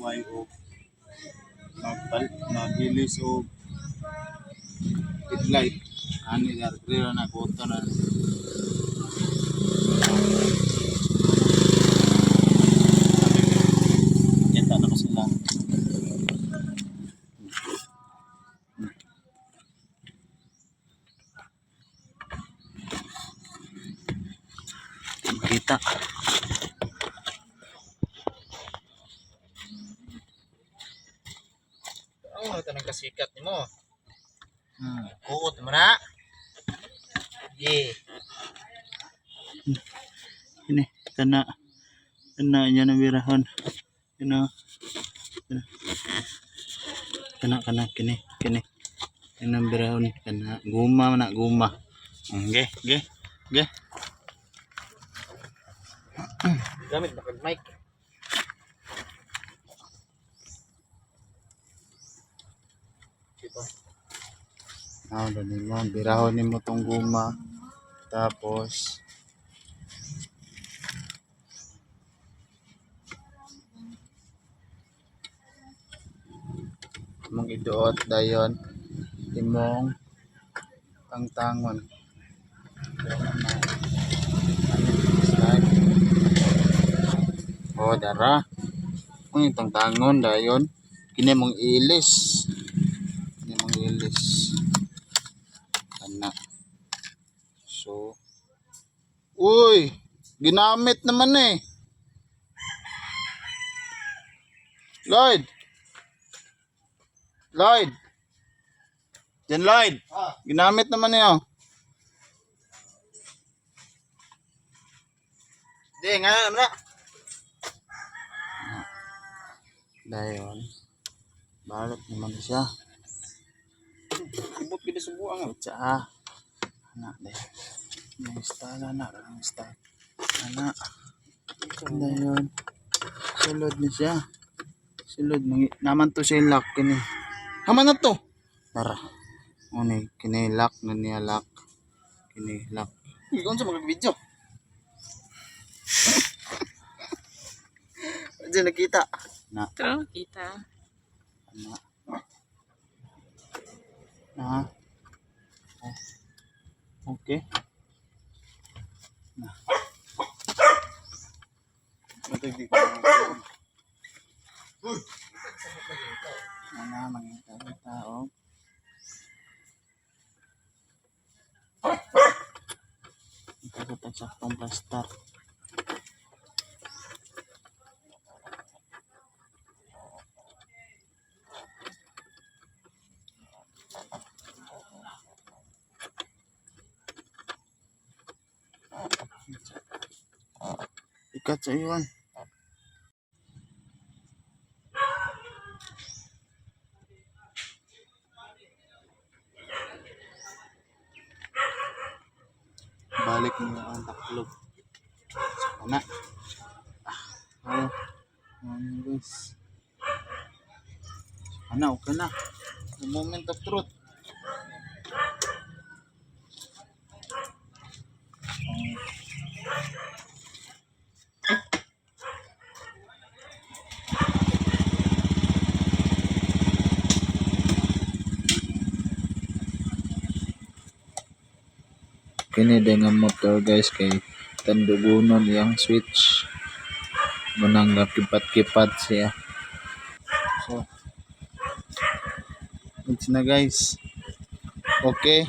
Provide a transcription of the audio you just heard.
gamay o magilis o headlight ani dire na kuto na kita na ko sila. Kita Ano tanang kasikat nimo? Kuot mo na. ini kena nya na birahon kena kini birahon kena guma nggih Gamit ba kag mic? Tipo. Birahon nimo tong guma tapos mong iduot dayon imong tangtangon. Oh dara ang tangtangon dayon kini mong ilis ana. So uy ginamit naman Lloyd Jan Lloyd ginamit naman niyo. Di nga na. Dayon balot naman siya. Ibot gid subuan nga. Tsa anak deh. Instala na lang start. Anak. Dayon. Sulod na siya. Naman to siya lock kini. Haman na to. Tara. Uni kini lock na niya lock. Kini lock. Ikaw sa mga video. Diyan nakita. Na. Ito, kita. Anak. Na. Okay. Na. Matagdi ko na. Mana mga tao. Ito sa saktong plaster. Ikat sa iwan. Balik mo ang taklog. Sana. Guys. Okay na. The moment of truth. Kini dengan motor guys kay tandugunon yang switch munang kipat-kipat siya. So it's na guys. Okay.